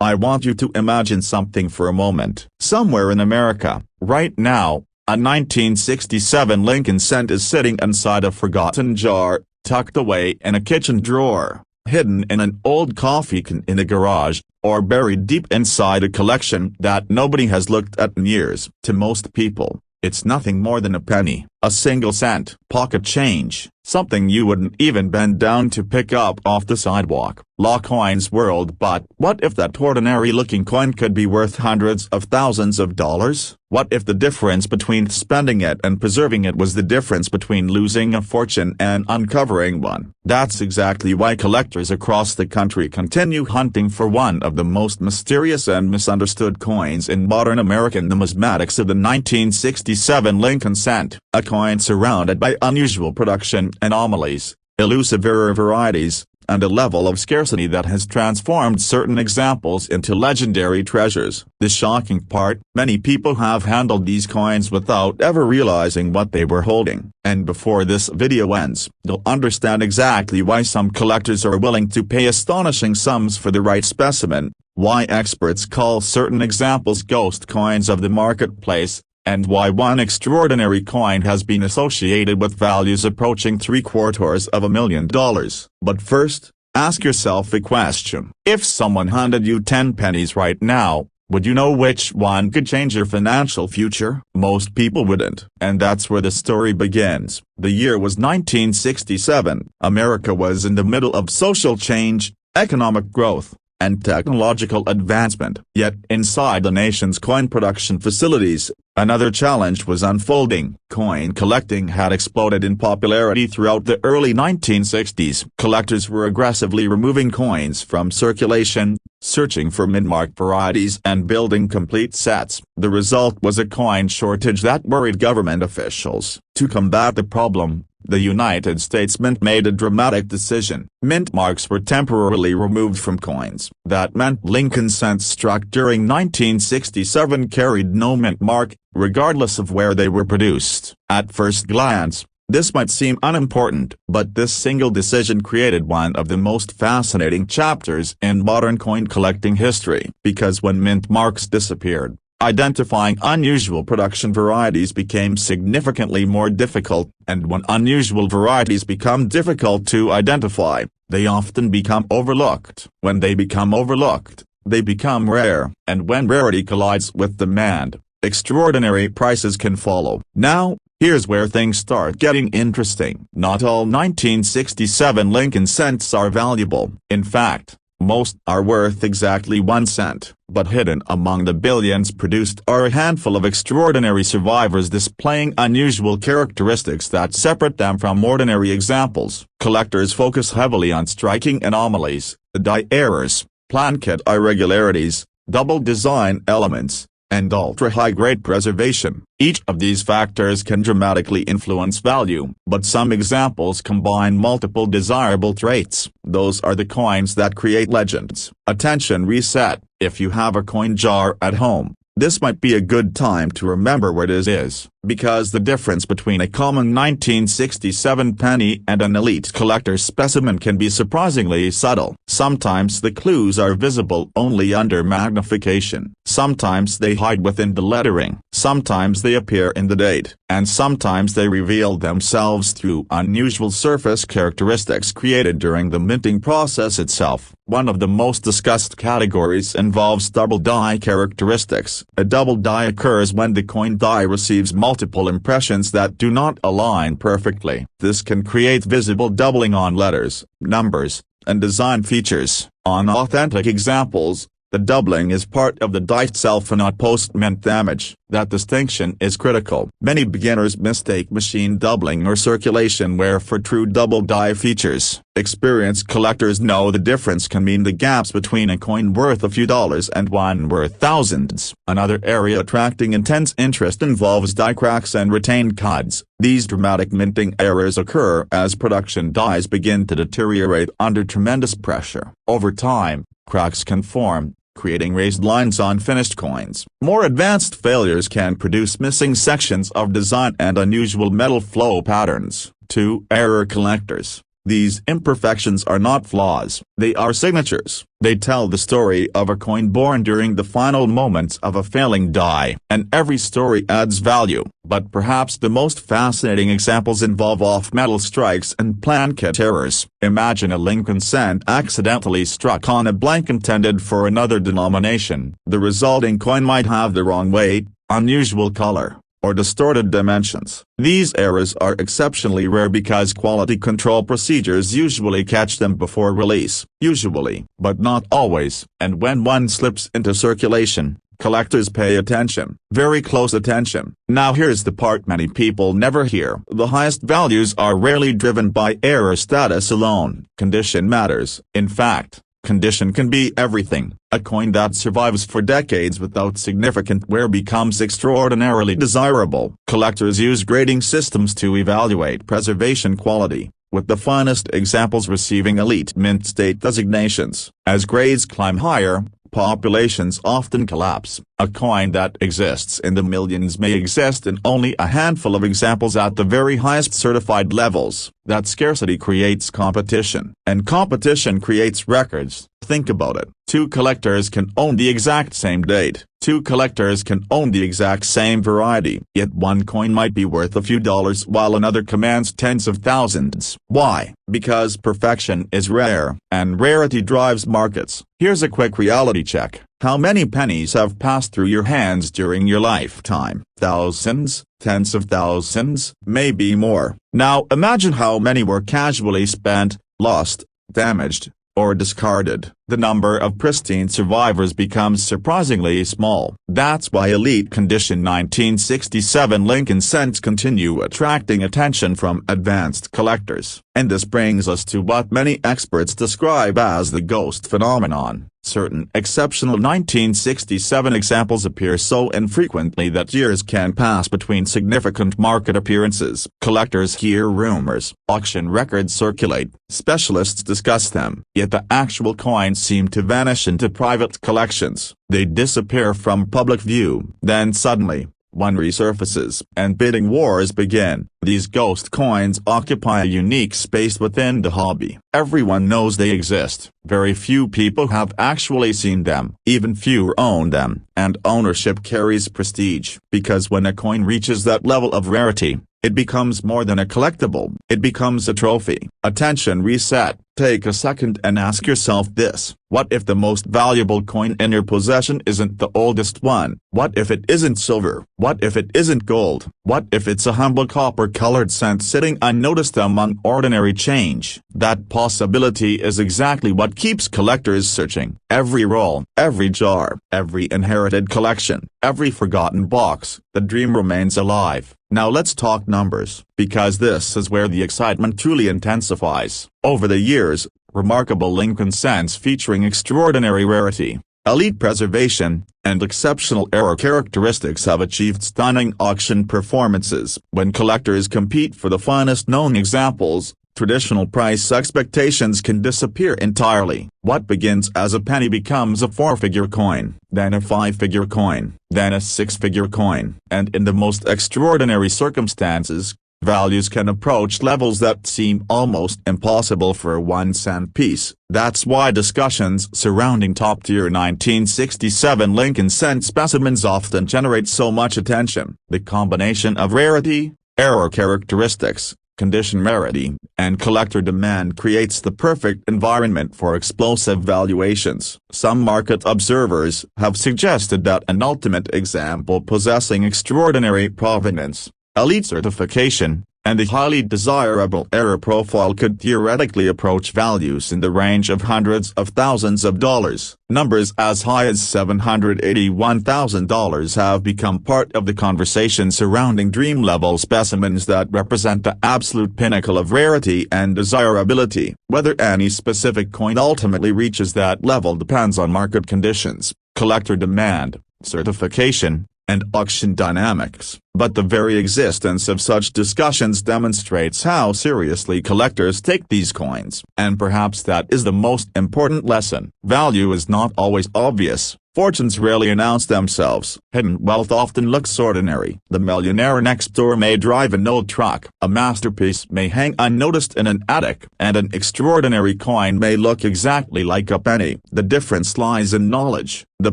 I want you to imagine something for a moment. Somewhere in America, right now, a 1967 Lincoln cent is sitting inside a forgotten jar, tucked away in a kitchen drawer, hidden in an old coffee can in a garage, or buried deep inside a collection that nobody has looked at in years. To most people, it's nothing more than a penny, a single cent, pocket change, something you wouldn't even bend down to pick up off the sidewalk. La coin's world. But what if that ordinary-looking coin could be worth hundreds of thousands of dollars? What if the difference between spending it and preserving it was the difference between losing a fortune and uncovering one? That's exactly why collectors across the country continue hunting for one of the most mysterious and misunderstood coins in modern American numismatics, of the 1967 Lincoln cent, a coin surrounded by unusual production anomalies, elusive rare varieties, and a level of scarcity that has transformed certain examples into legendary treasures. The shocking part, many people have handled these coins without ever realizing what they were holding. And before this video ends, you'll understand exactly why some collectors are willing to pay astonishing sums for the right specimen, why experts call certain examples ghost coins of the marketplace, and why one extraordinary coin has been associated with values approaching $750,000. But first, ask yourself a question. If someone handed you 10 pennies right now, would you know which one could change your financial future? Most people wouldn't. And that's where the story begins. The year was 1967. America was in the middle of social change, economic growth, and technological advancement. Yet inside the nation's coin production facilities, another challenge was unfolding. Coin collecting had exploded in popularity throughout the early 1960s. Collectors were aggressively removing coins from circulation, searching for mint-marked varieties and building complete sets. The result was a coin shortage that worried government officials. To combat the problem, the United States Mint made a dramatic decision. Mint marks were temporarily removed from coins. That meant Lincoln cents struck during 1967 carried no mint mark, regardless of where they were produced. At first glance, this might seem unimportant, but this single decision created one of the most fascinating chapters in modern coin collecting history. Because when mint marks disappeared, identifying unusual production varieties became significantly more difficult, and when unusual varieties become difficult to identify, they often become overlooked. When they become overlooked, they become rare, and when rarity collides with demand, extraordinary prices can follow. Now, here's where things start getting interesting. Not all 1967 Lincoln cents are valuable. In fact, most are worth exactly 1 cent, but hidden among the billions produced are a handful of extraordinary survivors displaying unusual characteristics that separate them from ordinary examples. Collectors focus heavily on striking anomalies, die errors, planchet irregularities, double design elements, and ultra-high-grade preservation. Each of these factors can dramatically influence value, but some examples combine multiple desirable traits. Those are the coins that create legends. Attention reset: if you have a coin jar at home, this might be a good time to remember what it is, because the difference between a common 1967 penny and an elite collector specimen can be surprisingly subtle. Sometimes the clues are visible only under magnification. Sometimes they hide within the lettering. Sometimes they appear in the date. And sometimes they reveal themselves through unusual surface characteristics created during the minting process itself. One of the most discussed categories involves double die characteristics. A double die occurs when the coin die receives multiple impressions that do not align perfectly. This can create visible doubling on letters, numbers, and design features. On authentic examples, the doubling is part of the die itself and not post-mint damage. That distinction is critical. Many beginners mistake machine doubling or circulation wear for true double die features. Experienced collectors know the difference can mean the gaps between a coin worth a few dollars and one worth thousands. Another area attracting intense interest involves die cracks and retained cards. These dramatic minting errors occur as production dies begin to deteriorate under tremendous pressure. Over time, cracks can form, creating raised lines on finished coins. More advanced failures can produce missing sections of design and unusual metal flow patterns. To error collectors, These imperfections are not flaws, they are signatures. They tell the story of a coin born during the final moments of a failing die. And every story adds value, but perhaps the most fascinating examples involve off-metal strikes and planchet errors. Imagine a Lincoln cent accidentally struck on a blank intended for another denomination. The resulting coin might have the wrong weight, unusual color, or distorted dimensions. These errors are exceptionally rare because quality control procedures usually catch them before release. Usually, but not always. And when one slips into circulation, collectors pay attention. Very close attention. Now here's the part many people never hear. The highest values are rarely driven by error status alone. Condition matters. In fact, condition can be everything. A coin that survives for decades without significant wear becomes extraordinarily desirable. Collectors use grading systems to evaluate preservation quality, with the finest examples receiving elite mint state designations. As grades climb higher, populations often collapse. A coin that exists in the millions may exist in only a handful of examples at the very highest certified levels. That scarcity creates competition, and competition creates records. Think about it. Two collectors can own the exact same date. Two collectors can own the exact same variety. Yet one coin might be worth a few dollars while another commands tens of thousands. Why? Because perfection is rare, and rarity drives markets. Here's a quick reality check. How many pennies have passed through your hands during your lifetime? Thousands? Tens of thousands? Maybe more. Now imagine how many were casually spent, lost, damaged, or discarded. The number of pristine survivors becomes surprisingly small. That's why elite condition 1967 Lincoln cents continue attracting attention from advanced collectors. And this brings us to what many experts describe as the ghost phenomenon. Certain exceptional 1967 examples appear so infrequently that years can pass between significant market appearances. Collectors hear rumors, auction records circulate, specialists discuss them, yet the actual coins seem to vanish into private collections. They disappear from public view. Then suddenly, one resurfaces, and bidding wars begin. These ghost coins occupy a unique space within the hobby. Everyone knows they exist. Very few people have actually seen them. Even fewer own them. And ownership carries prestige. Because when a coin reaches that level of rarity, it becomes more than a collectible. It becomes a trophy. Attention reset. Take a second and ask yourself this. What if the most valuable coin in your possession isn't the oldest one? What if it isn't silver? What if it isn't gold? What if it's a humble copper-colored cent sitting unnoticed among ordinary change? That possibility is exactly what keeps collectors searching. Every roll, every jar, every inherited collection, every forgotten box, the dream remains alive. Now let's talk numbers, because this is where the excitement truly intensifies. Over the years, remarkable Lincoln cents featuring extraordinary rarity, elite preservation, and exceptional error characteristics have achieved stunning auction performances. When collectors compete for the finest known examples, traditional price expectations can disappear entirely. What begins as a penny becomes a four-figure coin, then a five-figure coin, then a six-figure coin, and in the most extraordinary circumstances, values can approach levels that seem almost impossible for a 1-cent piece. That's why discussions surrounding top-tier 1967 Lincoln cent specimens often generate so much attention. The combination of rarity, error characteristics, condition rarity, and collector demand creates the perfect environment for explosive valuations. Some market observers have suggested that an ultimate example possessing extraordinary provenance, elite certification, and a highly desirable error profile could theoretically approach values in the range of hundreds of thousands of dollars. Numbers as high as $781,000 have become part of the conversation surrounding dream-level specimens that represent the absolute pinnacle of rarity and desirability. Whether any specific coin ultimately reaches that level depends on market conditions, collector demand, certification, and auction dynamics. But the very existence of such discussions demonstrates how seriously collectors take these coins. And perhaps that is the most important lesson. Value is not always obvious. Fortunes rarely announce themselves. Hidden wealth often looks ordinary. The millionaire next door may drive an old truck. A masterpiece may hang unnoticed in an attic. And an extraordinary coin may look exactly like a penny. The difference lies in knowledge. The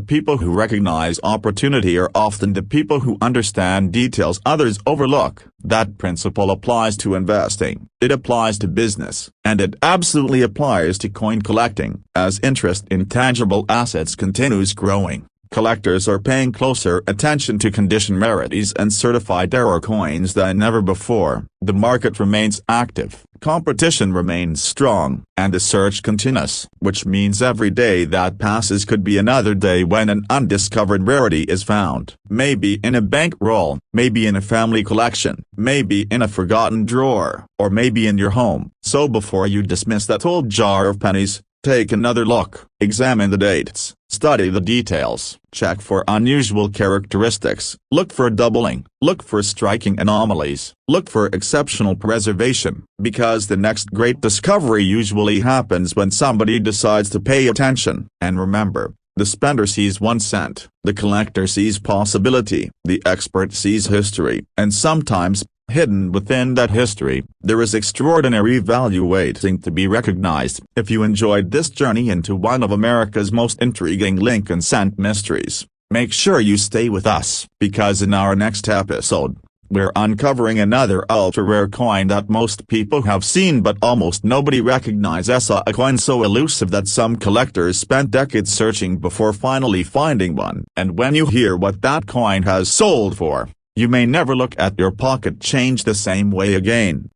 people who recognize opportunity are often the people who understand details others overlook. That principle applies to investing, it applies to business, and it absolutely applies to coin collecting. As interest in tangible assets continues growing, collectors are paying closer attention to condition rarities and certified error coins than ever before. The market remains active, competition remains strong, and the search continues, which means every day that passes could be another day when an undiscovered rarity is found. Maybe in a bankroll, maybe in a family collection, maybe in a forgotten drawer, or maybe in your home. So before you dismiss that old jar of pennies, take another look, examine the dates, study the details, check for unusual characteristics, look for doubling, look for striking anomalies, look for exceptional preservation, because the next great discovery usually happens when somebody decides to pay attention. And remember, the spender sees 1 cent, the collector sees possibility, the expert sees history, and sometimes, hidden within that history, there is extraordinary value waiting to be recognized. If you enjoyed this journey into one of America's most intriguing Lincoln cent mysteries, make sure you stay with us, because in our next episode, we're uncovering another ultra-rare coin that most people have seen but almost nobody recognizes, a coin so elusive that some collectors spent decades searching before finally finding one. And when you hear what that coin has sold for, you may never look at your pocket change the same way again.